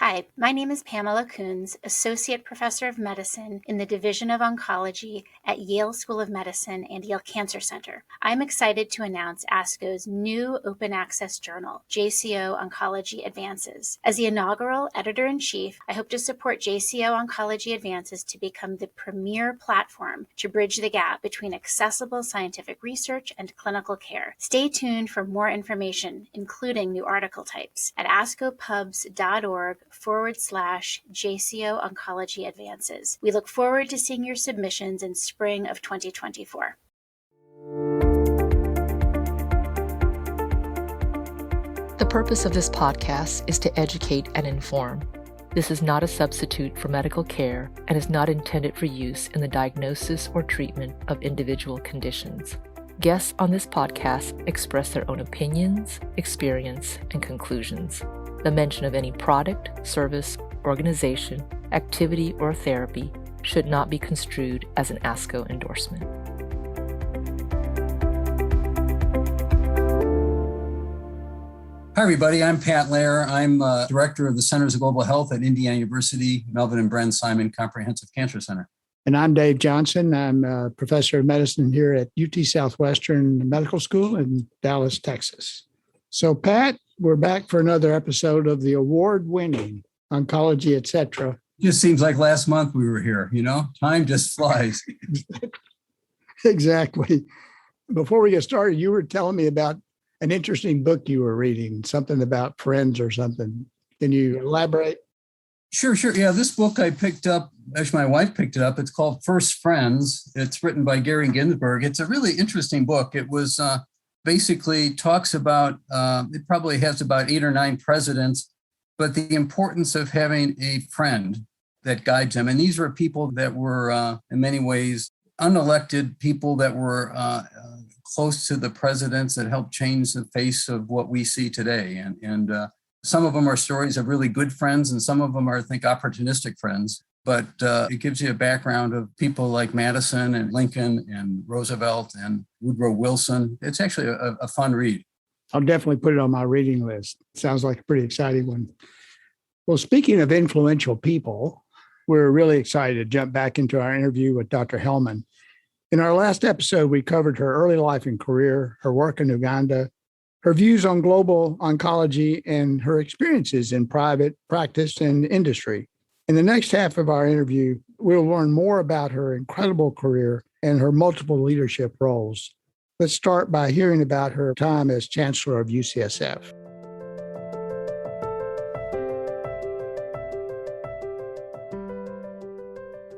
Hi, my name is Pamela Coons, Associate Professor of Medicine in the Division of Oncology at Yale School of Medicine and Yale Cancer Center. I'm excited to announce ASCO's new open access journal, JCO Oncology Advances. As the inaugural editor-in-chief, I hope to support JCO Oncology Advances to become the premier platform to bridge the gap between accessible scientific research and clinical care. Stay tuned for more information, including new article types, at ascopubs.org/JCO Oncology Advances. We look forward to seeing your submissions in spring of 2024. The purpose of this podcast is to educate and inform. This is not a substitute for medical care and is not intended for use in the diagnosis or treatment of individual conditions. Guests on this podcast express their own opinions, experience, and conclusions. The mention of any product, service, organization, activity, or therapy should not be construed as an ASCO endorsement. Hi, everybody. I'm Pat Loehrer. I'm Director of the Centers of Global Health at Indiana University, Melvin and Bren Simon Comprehensive Cancer Center. And I'm Dave Johnson. I'm a professor of medicine here at UT Southwestern Medical School in Dallas, Texas. So, Pat, we're back for another episode of the award-winning Oncology Et Cetera. Just seems like last month we were here, Time just flies. Exactly. Before we get started, you were telling me about an interesting book you were reading, something about friends or something. Can you elaborate? Sure. Yeah, this book I picked up, actually my wife picked it up. It's called First Friends. It's written by Gary Ginsberg. It's a really interesting book. It was basically talks about, it probably has about 8 or 9 presidents, but the importance of having a friend that guides them. And these were people that were in many ways unelected people that were close to the presidents that helped change the face of what we see today. And some of them are stories of really good friends, and some of them are, I think, opportunistic friends. But it gives you a background of people like Madison and Lincoln and Roosevelt and Woodrow Wilson. It's actually a fun read. I'll definitely put it on my reading list. Sounds like a pretty exciting one. Well, speaking of influential people, we're really excited to jump back into our interview with Dr. Hellmann. In our last episode, we covered her early life and career, her work in Uganda, her views on global oncology, and her experiences in private practice and industry. In the next half of our interview, we'll learn more about her incredible career and her multiple leadership roles. Let's start by hearing about her time as Chancellor of UCSF.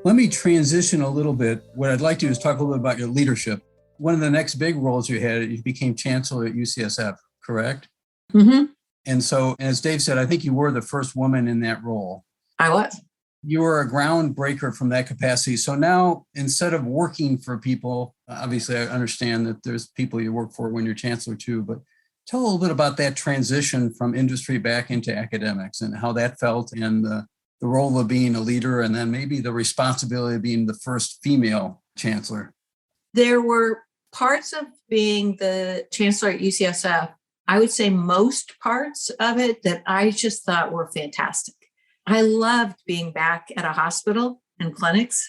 Let me transition a little bit. What I'd like to do is talk a little bit about your leadership. One of the next big roles you had, you became Chancellor at UCSF, correct? Mm-hmm. And so, as Dave said, I think you were the first woman in that role. I was. You were a groundbreaker from that capacity. So now, instead of working for people, obviously I understand that there's people you work for when you're Chancellor too, but tell a little bit about that transition from industry back into academics and how that felt, and the role of being a leader, and then maybe the responsibility of being the first female chancellor. There were parts of being the chancellor at UCSF, I would say most parts of it, that I just thought were fantastic. I loved being back at a hospital and clinics.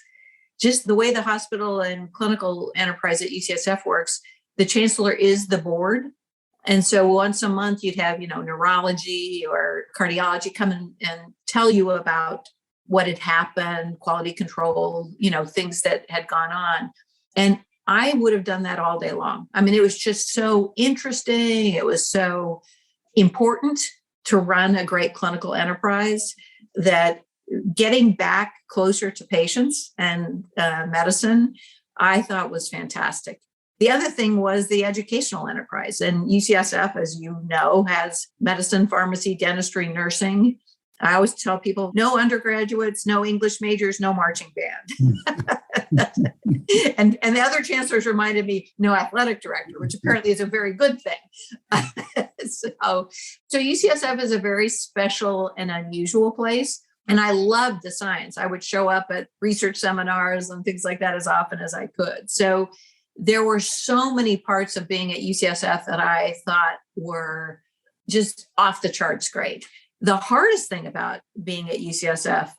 Just the way the hospital and clinical enterprise at UCSF works, the chancellor is the board. And so once a month, you'd have, neurology or cardiology come in and tell you about what had happened, quality control, things that had gone on. And I would have done that all day long. I mean, it was just so interesting. It was so important to run a great clinical enterprise that getting back closer to patients and medicine, I thought was fantastic. The other thing was the educational enterprise. And UCSF, as you know, has medicine, pharmacy, dentistry, nursing. I always tell people, no undergraduates, no English majors, no marching band. and the other chancellors reminded me, no athletic director, which apparently is a very good thing. So UCSF is a very special and unusual place. And I loved the science. I would show up at research seminars and things like that as often as I could. So there were so many parts of being at UCSF that I thought were just off the charts great. the hardest thing about being at UCSF,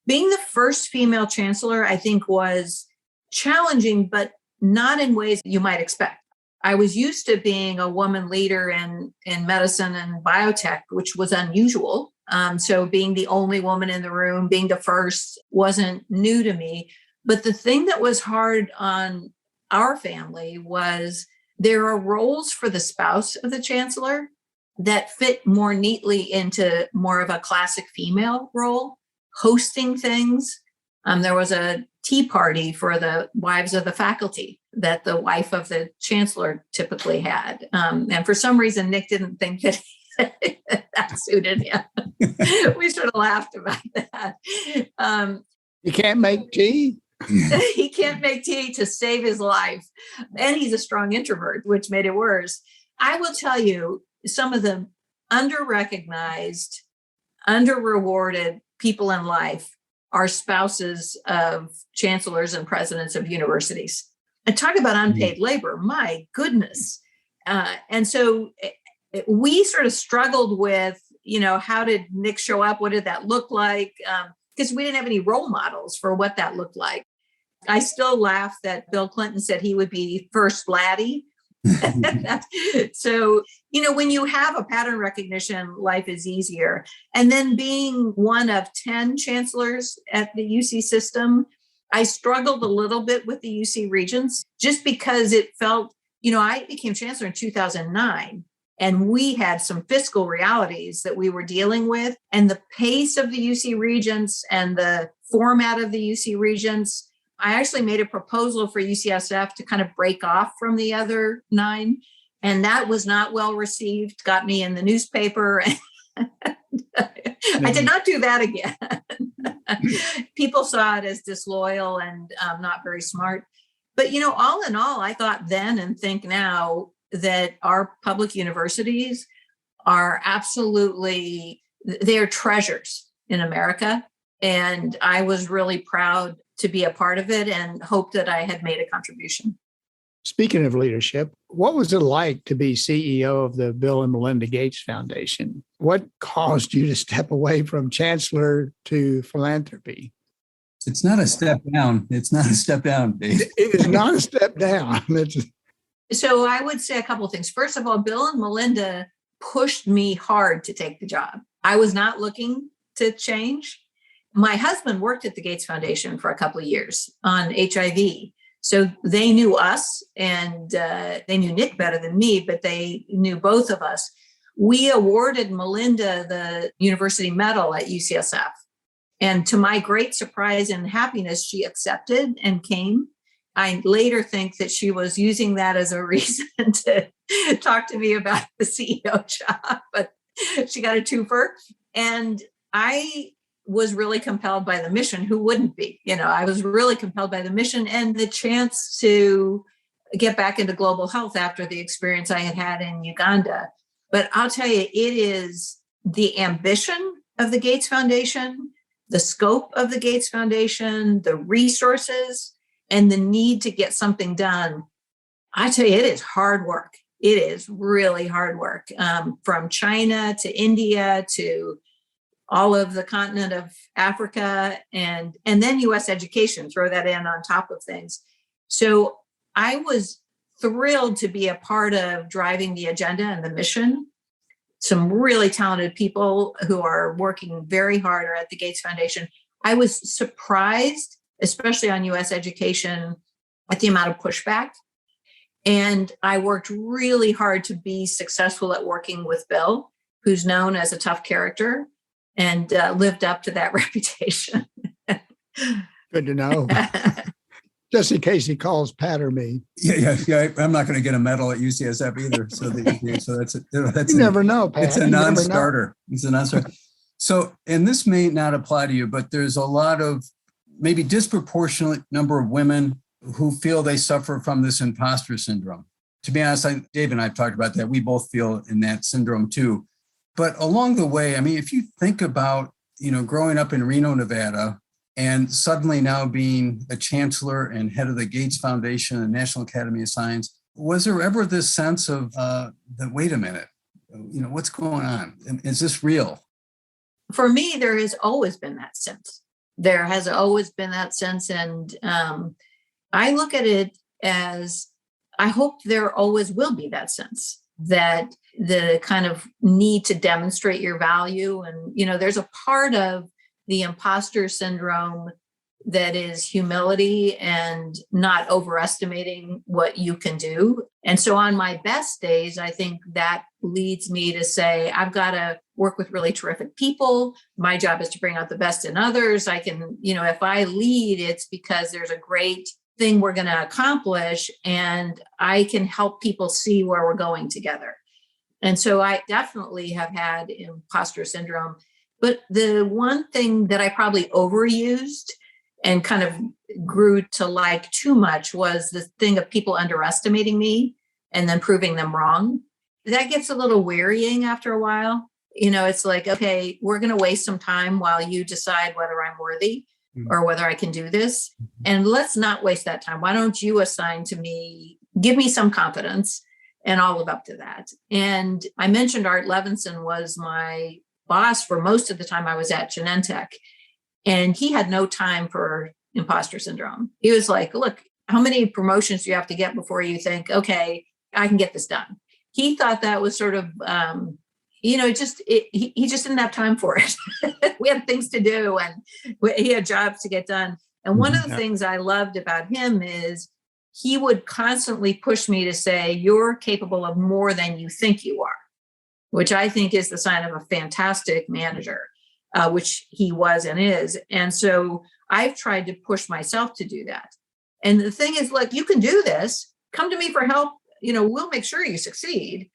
being the first female chancellor, I think was challenging, but not in ways you might expect. I was used to being a woman leader in medicine and biotech, which was unusual. So being the only woman in the room, being the first wasn't new to me. But the thing that was hard on our family was there are roles for the spouse of the chancellor that fit more neatly into more of a classic female role, hosting things. There was a tea party for the wives of the faculty that the wife of the chancellor typically had. And for some reason, Nick didn't think that that suited him. We sort of laughed about that. You can't make tea? He can't make tea to save his life. And he's a strong introvert, which made it worse. I will tell you, some of the under-recognized, under-rewarded people in life are spouses of chancellors and presidents of universities. And talk about unpaid labor, my goodness. And so we sort of struggled with, how did Nick show up? What did that look like? Because we didn't have any role models for what that looked like. I still laugh that Bill Clinton said he would be first laddie. So, when you have a pattern recognition, life is easier. And then being one of 10 chancellors at the UC system, I struggled a little bit with the UC regents just because it felt, I became chancellor in 2009 and we had some fiscal realities that we were dealing with, and the pace of the UC regents and the format of the UC regents. I actually made a proposal for UCSF to kind of break off from the other 9, and that was not well received, got me in the newspaper. I did not do that again. People saw it as disloyal and not very smart. But, all in all, I thought then and think now that our public universities are absolutely, they're treasures in America. And I was really proud to be a part of it and hope that I had made a contribution. Speaking of leadership, what was it like to be CEO of the Bill and Melinda Gates Foundation? What caused you to step away from chancellor to philanthropy? It's not a step down. It's not a step down, Dave. It is not a step down. So I would say a couple of things. First of all, Bill and Melinda pushed me hard to take the job. I was not looking to change. My husband worked at the Gates Foundation for a couple of years on HIV. So they knew us and they knew Nick better than me, but they knew both of us. We awarded Melinda the University Medal at UCSF. And to my great surprise and happiness, she accepted and came. I later think that she was using that as a reason to talk to me about the CEO job, but she got a twofer. And I was really compelled by the mission. Who wouldn't be? I was really compelled by the mission and the chance to get back into global health after the experience I had had in Uganda. But I'll tell you, it is the ambition of the Gates Foundation, the scope of the Gates Foundation, the resources, and the need to get something done. I tell you, it is hard work. It is really hard work, from China to India to all of the continent of Africa, and then U.S. education, throw that in on top of things. So I was thrilled to be a part of driving the agenda and the mission. Some really talented people who are working very hard are at the Gates Foundation. I was surprised, especially on U.S. education, at the amount of pushback. And I worked really hard to be successful at working with Bill, who's known as a tough character, and lived up to that reputation. Good to know. Just in case he calls Pat or me. Yeah. I'm not going to get a medal at UCSF either. So that's you never know, Pat. It's a non-starter. It's a non-starter. So, and this may not apply to you, but there's a lot of maybe disproportionate number of women who feel they suffer from this imposter syndrome. To be honest, Dave and I have talked about that. We both feel in that syndrome too. But along the way, if you think about, growing up in Reno, Nevada, and suddenly now being a chancellor and head of the Gates Foundation and National Academy of Science, was there ever this sense of that, wait a minute, what's going on? Is this real? For me, there has always been that sense. There has always been that sense. And I look at it as, I hope there always will be that sense, that the kind of need to demonstrate your value. And, there's a part of the imposter syndrome that is humility and not overestimating what you can do. And so on my best days, I think that leads me to say, I've got to work with really terrific people. My job is to bring out the best in others. I can, if I lead, it's because there's a great thing we're going to accomplish, and I can help people see where we're going together. And so I definitely have had imposter syndrome. But the one thing that I probably overused and kind of grew to like too much was the thing of people underestimating me and then proving them wrong. That gets a little wearying after a while. It's like, okay, we're going to waste some time while you decide whether I'm worthy or whether I can do this. And let's not waste that time. Why don't you assign to me, give me some confidence, and I'll live up to that. And I mentioned Art Levinson was my boss for most of the time I was at Genentech. And he had no time for imposter syndrome. He was like, look, how many promotions do you have to get before you think, okay, I can get this done? He thought that was sort of, he just didn't have time for it. We had things to do and he had jobs to get done. And one of the things I loved about him is he would constantly push me to say, you're capable of more than you think you are, which I think is the sign of a fantastic manager. Which he was and is. And so I've tried to push myself to do that. And the thing is, look, you can do this. Come to me for help. We'll make sure you succeed,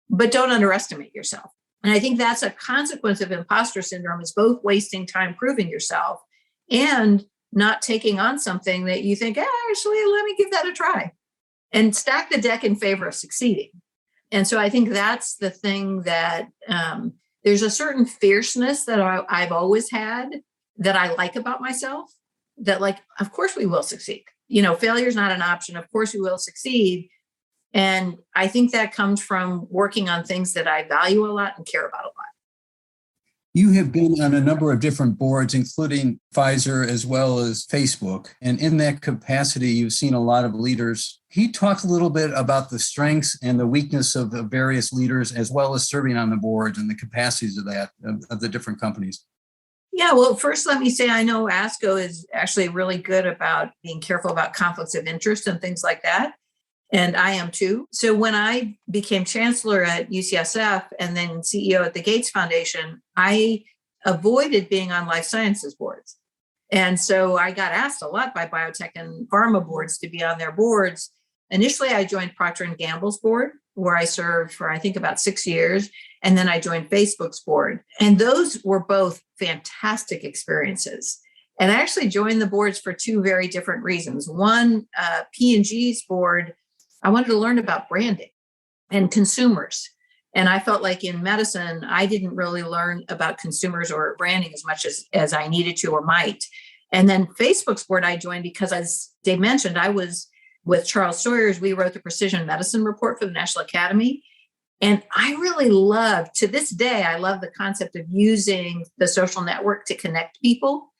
but don't underestimate yourself. And I think that's a consequence of imposter syndrome, is both wasting time proving yourself and not taking on something that you think, actually, let me give that a try, and stack the deck in favor of succeeding. And so I think that's the thing that, there's a certain fierceness that I've always had that I like about myself, that like, of course we will succeed. Failure is not an option. Of course we will succeed. And I think that comes from working on things that I value a lot and care about a lot. You have been on a number of different boards, including Pfizer as well as Facebook. And in that capacity, you've seen a lot of leaders. Can you talk a little bit about the strengths and the weakness of the various leaders, as well as serving on the boards and the capacities of that, of the different companies? Yeah, well, first, let me say, I know ASCO is actually really good about being careful about conflicts of interest and things like that. And I am too. So when I became chancellor at UCSF and then CEO at the Gates Foundation, I avoided being on life sciences boards. And so I got asked a lot by biotech and pharma boards to be on their boards. Initially, I joined Procter & Gamble's board, where I served for, I think, about 6 years. And then I joined Facebook's board. And those were both fantastic experiences. And I actually joined the boards for two very different reasons. One, P&G's board, I wanted to learn about branding and consumers. And I felt like in medicine, I didn't really learn about consumers or branding as much as I needed to or might. And then Facebook's board I joined because, as Dave mentioned, I was with Charles Sawyers. We wrote the Precision Medicine Report for the National Academy. And I really love, to this day, I love the concept of using the social network to connect people.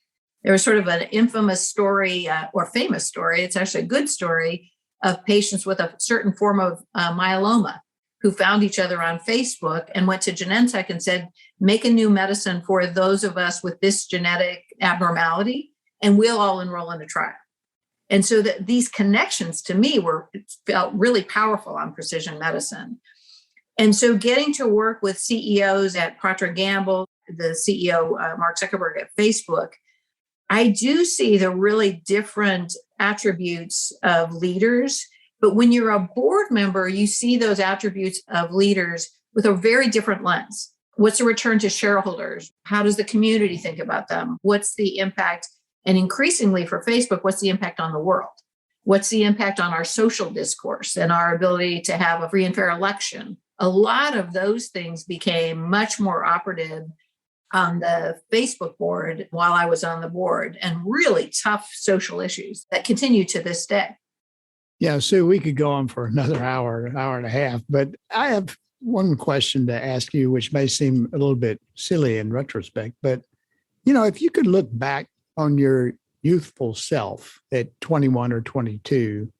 There was sort of an infamous story or famous story. It's actually a good story of patients with a certain form of myeloma who found each other on Facebook and went to Genentech and said, make a new medicine for those of us with this genetic abnormality, and we'll all enroll in a trial. And so these connections to me felt really powerful on precision medicine. And so getting to work with CEOs at Procter & Gamble, the CEO, Mark Zuckerberg at Facebook, I do see the really different attributes of leaders. But when you're a board member, you see those attributes of leaders with a very different lens. What's the return to shareholders? How does the community think about them? What's the impact? And increasingly for Facebook, what's the impact on the world? What's the impact on our social discourse and our ability to have a free and fair election? A lot of those things became much more operative on the Facebook board while I was on the board, and really tough social issues that continue to this day. Yeah, Sue, we could go on for another hour and a half, but I have one question to ask you, which may seem a little bit silly in retrospect, but, if you could look back on your youthful self at 21 or 22,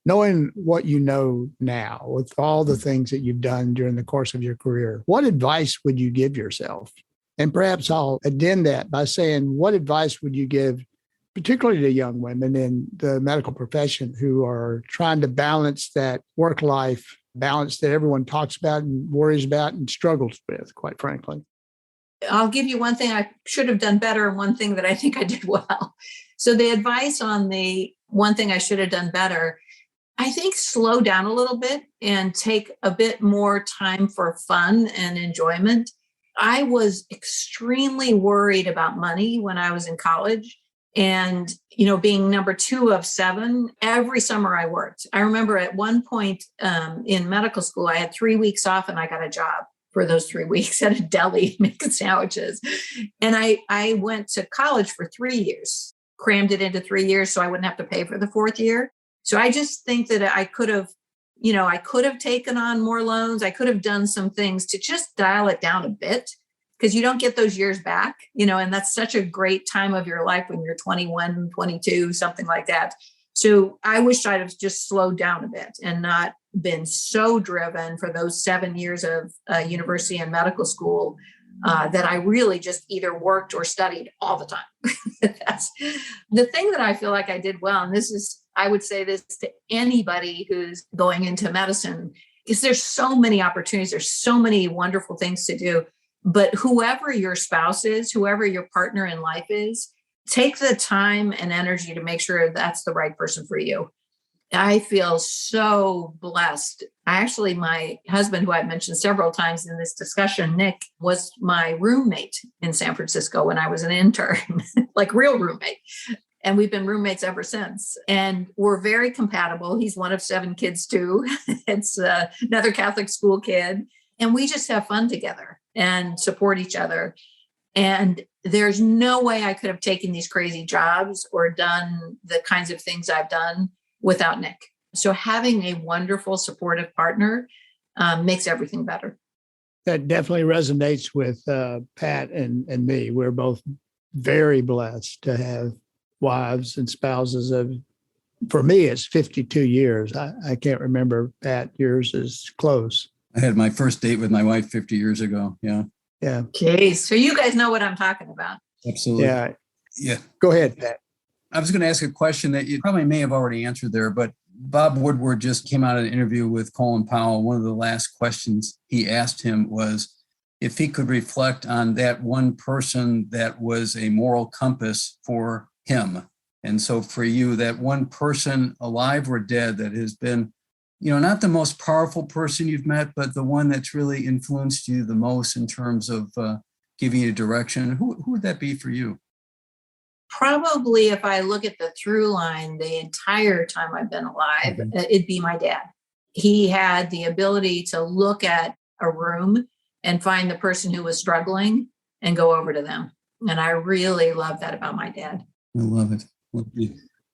knowing what you know now with all the things that you've done during the course of your career, what advice would you give yourself? And perhaps I'll addend that by saying, what advice would you give, particularly to young women in the medical profession who are trying to balance that work-life balance that everyone talks about and worries about and struggles with, quite frankly? I'll give you one thing I should have done better and one thing that I think I did well. So the advice on the one thing I should have done better, I think slow down a little bit and take a bit more time for fun and enjoyment. I was extremely worried about money when I was in college. And, being number 2 of 7, every summer I worked. I remember at one point in medical school, I had 3 weeks off and I got a job for those 3 weeks at a deli making sandwiches. And I went to college for 3 years, crammed it into 3 years so I wouldn't have to pay for the 4th year. So I just think that I could have taken on more loans. I could have done some things to just dial it down a bit, because you don't get those years back, and that's such a great time of your life when you're 21, 22, something like that. So I wish I'd have just slowed down a bit and not been so driven for those 7 years of university and medical school that I really just either worked or studied all the time. That's the thing that I feel like I did well. And I would say this to anybody who's going into medicine, because there's so many opportunities. There's so many wonderful things to do. But whoever your spouse is, whoever your partner in life is, take the time and energy to make sure that's the right person for you. I feel so blessed. My husband, who I've mentioned several times in this discussion, Nick, was my roommate in San Francisco when I was an intern, like real roommate. And we've been roommates ever since. And we're very compatible. He's one of 7 kids too. It's another Catholic school kid. And we just have fun together and support each other. And there's no way I could have taken these crazy jobs or done the kinds of things I've done without Nick. So having a wonderful, supportive partner makes everything better. That definitely resonates with Pat and me. We're both very blessed to have wives and spouses of, for me, it's 52 years. I can't remember, Pat, yours is close. I had my first date with my wife 50 years ago. Yeah. Yeah. Okay. So you guys know what I'm talking about. Absolutely. Yeah. Yeah. Go ahead, Pat. I was going to ask a question that you probably may have already answered there, but Bob Woodward just came out of an interview with Colin Powell. One of the last questions he asked him was if he could reflect on that one person that was a moral compass for him. And so for you, that one person, alive or dead, that has been, not the most powerful person you've met, but the one that's really influenced you the most in terms of giving you direction. Who would that be for you? Probably, if I look at the through line, the entire time I've been alive, it'd be my dad. He had the ability to look at a room and find the person who was struggling and go over to them. And I really love that about my dad. I love it.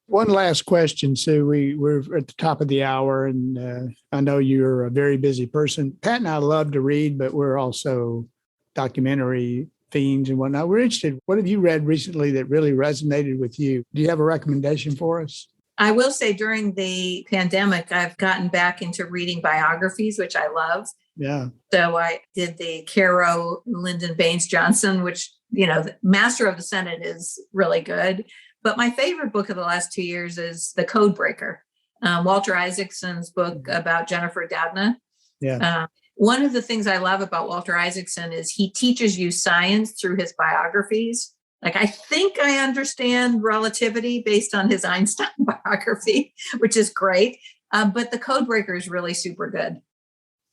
One last question, Sue. We're at the top of the hour, and I know you're a very busy person. Pat and I love to read, but we're also documentary fiends and whatnot. We're interested. What have you read recently that really resonated with you? Do you have a recommendation for us? I will say during the pandemic, I've gotten back into reading biographies, which I love. Yeah. So I did the Caro Lyndon Baines Johnson, which, the Master of the Senate is really good. But my favorite book of the last 2 years is The Codebreaker, Walter Isaacson's book about Jennifer Doudna. Yeah. One of the things I love about Walter Isaacson is he teaches you science through his biographies. Like, I think I understand relativity based on his Einstein biography, which is great. But The Codebreaker is really super good.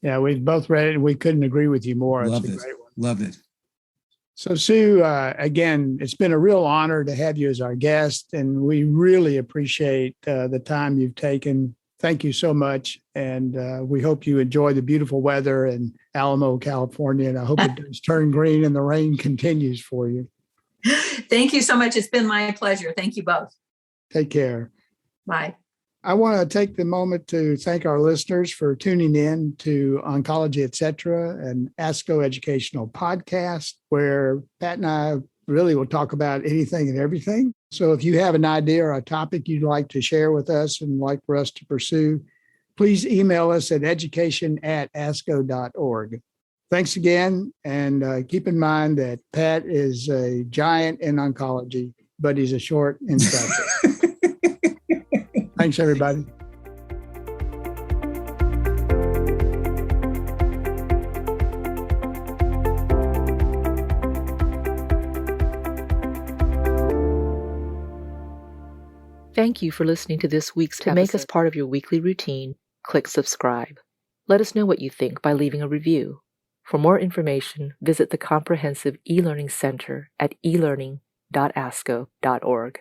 Yeah, we've both read it and we couldn't agree with you more. Loved it's a it. great one. Loved it. So, Sue, again, it's been a real honor to have you as our guest, and we really appreciate the time you've taken. Thank you so much, and we hope you enjoy the beautiful weather in Alamo, California, and I hope it does turn green and the rain continues for you. Thank you so much. It's been my pleasure. Thank you both. Take care. Bye. I want to take the moment to thank our listeners for tuning in to Oncology Et Cetera, an ASCO educational podcast where Pat and I really will talk about anything and everything. So if you have an idea or a topic you'd like to share with us and like for us to pursue, please email us at education@asco.org. Thanks again. And keep in mind that Pat is a giant in oncology, but he's a short in stature. Thanks, everybody. Thank you for listening to this week's episode. To make us part of your weekly routine, click subscribe. Let us know what you think by leaving a review. For more information, visit the Comprehensive E-Learning Center at elearning.asco.org.